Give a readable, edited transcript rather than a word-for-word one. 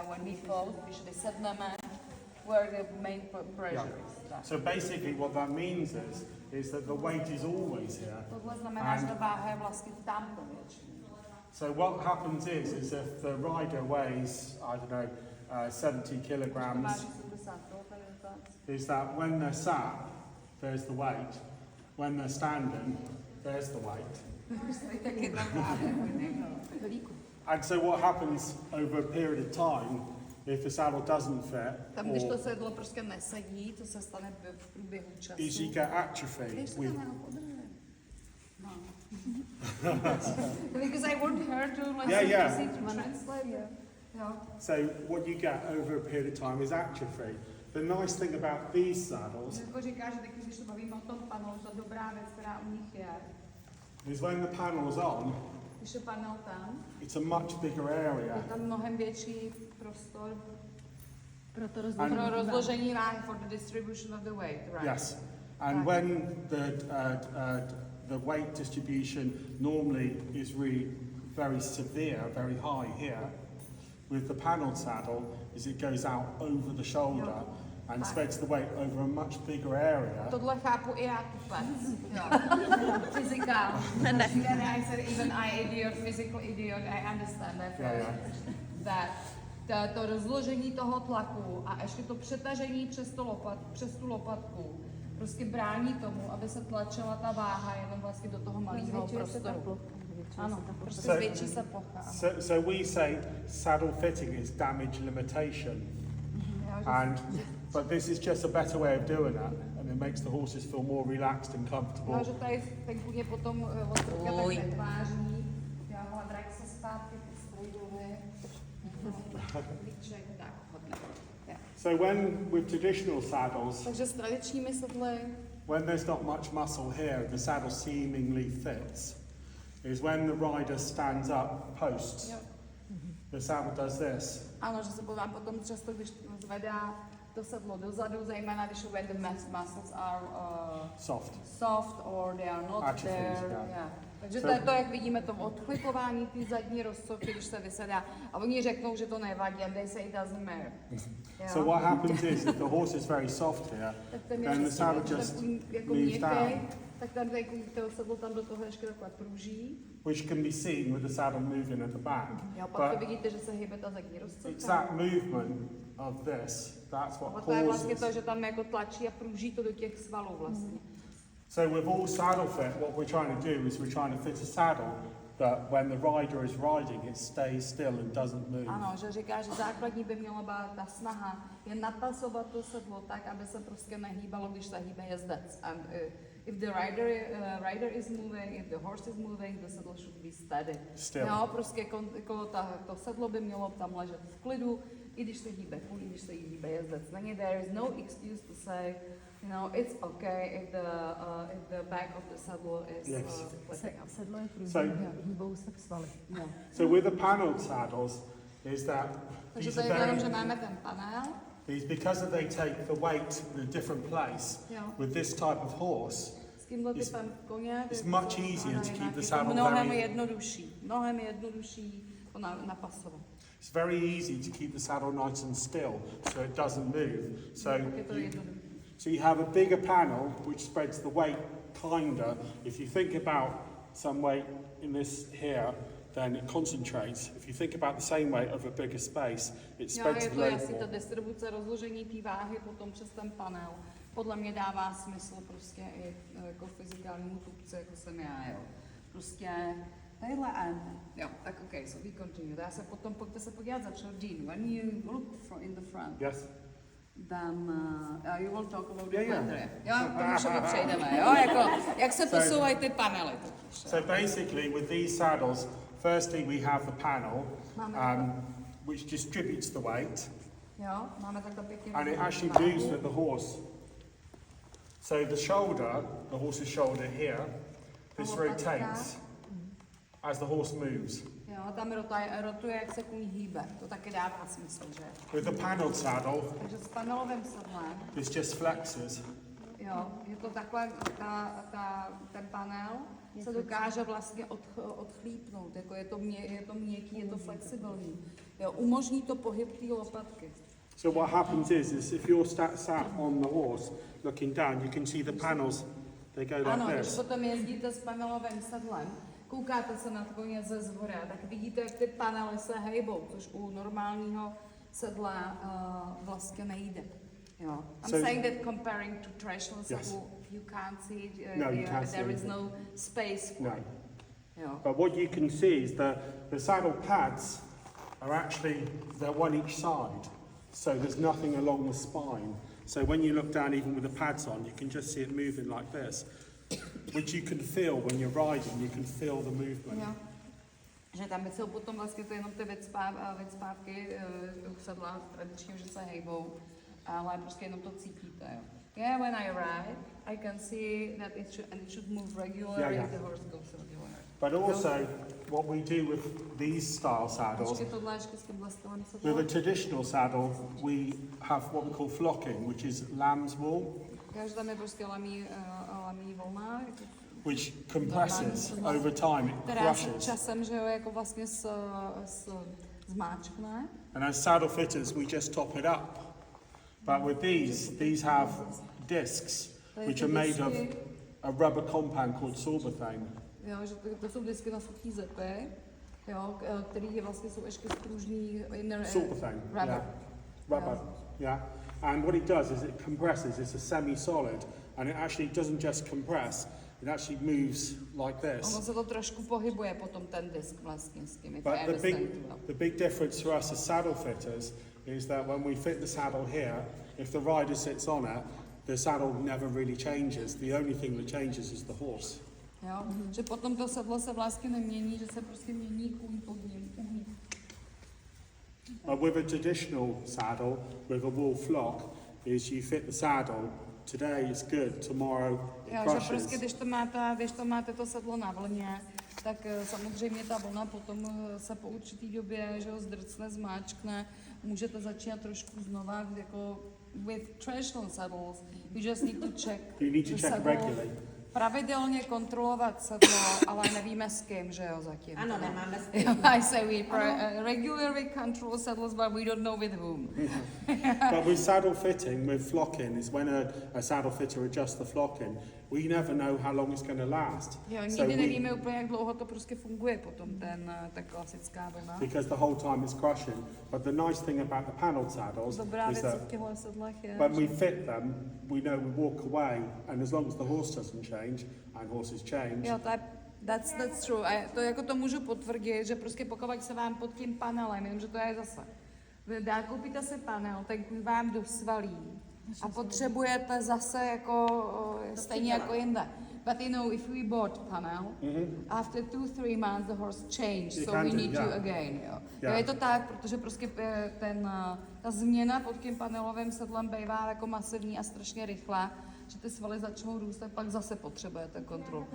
when we float, když vysedneme, where the main pressure is. So basically what that means is that the weight is always here. Tohle znamená, že ta váha je vlastně tam většinou. So what happens is if the rider weighs, I don't know, 70 kilograms, is that when they're sat, there's the weight. When they're standing, there's the weight. And so what happens over a period of time, if the saddle doesn't fit, tam, když to sedlo prostě nesedí, to se stane v průběhu času. is you get atrophy. Because I want her to translate. So what you get over a period of time is atrophy. The nice thing about these saddles is when the panel's on, it's a much bigger area. For the distribution of the weight, right? Yes, and when the weight distribution normally is really very severe, very high here, with the panelled saddle, is it goes out over the shoulder and spreads the weight over a much bigger area. Tohle chápu i já tupec. Physical. I said even I idiot, physical idiot, I understand that to rozložení toho tlaku a ještě to přetažení přes tu lopatku prostě brání tomu, aby se tlačila ta váha jenom vlastně do toho malého prostoru. Ano, prostě zvětší se plocha. So we say saddle fitting is damage limitation. But this is just a better way of doing that, and it makes the horses feel more relaxed and comfortable. No, že tady ten kůň je potom odtrka tak netváří. Já ho vrátím se zpátky, So when with traditional saddles, takže s tradičními sedly, when there's not much muscle here, the saddle seemingly fits. Is when the rider stands up posts. The saddle does this. Ano, že se podívám potom často, když zvedá to sedlo dozadu, zejména když when the muscles are soft or they are not there. Yeah. Takže to je to, jak vidíme, to odchlipování té zadní rozcovky, když se vysedá. A oni řeknou, že to nevadí, and they say it doesn't matter. So what happens is, if the horse is very soft here, then the saddle just moves down. Tak tam to sedlo tam do toho ještě takhle pruží. Which can be seen with the saddle moving at the back. Jo, pak to vidíte, že se hýbe ta zadní rozcovka. It's that movement of this, that's what to je vlastně to, že tam jako tlačí a pruží to do těch svalů vlastně. So with all saddle fit, what we're trying to do is we're trying to fit a saddle that when the rider is riding, it stays still and doesn't move. Ano, že říká, že základní by měla být ta snaha je napasovat to sedlo tak, aby se prostě nehýbalo, když se hýbe jezdec. And if the rider is moving, if the horse is moving, the saddle should be steady. Still. Jo, prostě to sedlo by mělo tam ležet v klidu, i když se hýbe kůň, i když se hýbe jezdec. Není there is no excuse to say, you know, it's okay if the back of the saddle is flipping up. Sedlo je průběh, hýbou se svaly. So with the panelled saddles, is that takže to je jenom, že máme ten panel. These, because they take the weight in a different place, with this type of horse, it's much easier to keep the saddle mnohem jednodušší to napasovat. It's very easy to keep the saddle nice and still, so it doesn't move. So you have a bigger panel, which spreads the weight kinder. If you think about some weight in this here, then it concentrates. If you think about the same weight over a bigger space, it spreads the load more. Ta distribuce, rozložení té váhy potom přes ten panel, podle mě dává smysl prostě i jako fyzikálnímu tupci, jako jsem já, jo. Prostě tadyhle jo, tak okay, so we continue. Já se potom, pojďte se podívat za Dean. When you look in the front, yes. Then you will talk about the weather. Jo, tomu všemu přejdeme, jo, jako, jak se posouvají ty panely. So basically with these saddles, firstly we have the panel, which distributes the weight, and it actually moves with the horse. So the shoulder, the horse's shoulder here, this rotates as the horse moves. Jo, tam rotuje, jak se kůň hýbe. To taky dává smysl, že? With the panelled saddle, takže s panelovým sedlem, this just flexes. Jo, je to takhle, ten panel se dokáže vlastně odchlípnout, jako je to měkký, je to flexibilní. Jo, umožní to pohyb té lopatky. So what happens is if you're sat on the horse looking down, you can see the panels, they go like ano, když this. potom jezdíte s panelovým sedlem, koukáte se na koně ze zhora, tak vidíte, jak ty panely se hejbou, což u normálního sedla vlastně nejde. Jo. I'm saying that comparing to traditional saddle, you can't see it, No, you can't see there is anything. no space for it. Jo. But what you can see is the saddle pads are actually, they're one each side. So there's nothing along the spine. So when you look down even with the pads on, you can just see it moving like this, which you can feel when you're riding, you can feel the movement. Jo. Že tam jsou potom vlastně to jenom ty vycpávky sedla tradičně, že se hejbou, ale prostě jenom to cítíte. Jo. Yeah, when I ride, I can see that it should move regularly, the horse goes regularly. But also, what we do with these style saddles, with a traditional saddle, we have what we call flocking, which is lamb's wool, which compresses over time, it crushes. And as saddle fitters, we just top it up. But with these have discs, which are made of a rubber compound called sorbethane. Jo, že to jsou disky na suchý zepy, jo, který vlastně jsou ještě spružný. Sorbethane, rubber. Rubber, yeah. And what it does is it compresses, it's a semi-solid, and it actually doesn't just compress, it actually moves like this. Ono se to trošku pohybuje potom ten disk vlastně s tím. But the big difference for us as saddle fitters is that when we fit the saddle here, if the rider sits on it, the saddle never really changes. The only thing that changes is the horse. Jo? Že potom to sedlo se vlastně nemění, že se prostě mění kůň pod ním. With a traditional saddle, with a wool flock, is you fit the saddle, today is good, tomorrow it jo, crushes. Že prostě, když to máte to sedlo na vlně, tak samozřejmě ta vlna potom se po určitý době, že ho zdrcne, zmáčkne, můžete začínat trošku znova, jako with traditional saddles, you just need to check. You need to check regularly. Pravidelně kontrolovat sedlo, ale nevíme s kým, že jo, zatím. Ano, nemáme s kým. I say we regularly control saddles, but we don't know with whom. But with saddle fitting, with flocking, is when a saddle fitter adjusts the flocking, we never know how long it's going to last. Jo, nikdy nevíme úplně, jak dlouho to prostě funguje potom, ta klasická vlna. Because the whole time it's crushing. But the nice thing about the panel saddles is that when we fit them, we know we walk away, and as long as the horse doesn't change, and horses change. Jo, that's true. A to jako to můžu potvrdit, že prostě pokud se vám pod tím panelem, jenomže to je zase, koupíte si panel, tak vám dosvalí a potřebujete zase jako stejně jako jinde. But you know, if we bought panel, after 2-3 months the horse changed, so we need you again. Jo. Jo, je to tak, protože prostě ta změna pod tím panelovým sedlem bývá jako masivní a strašně rychlá, že ty svaly začnou růst, tak pak zase potřebujete kontrolu.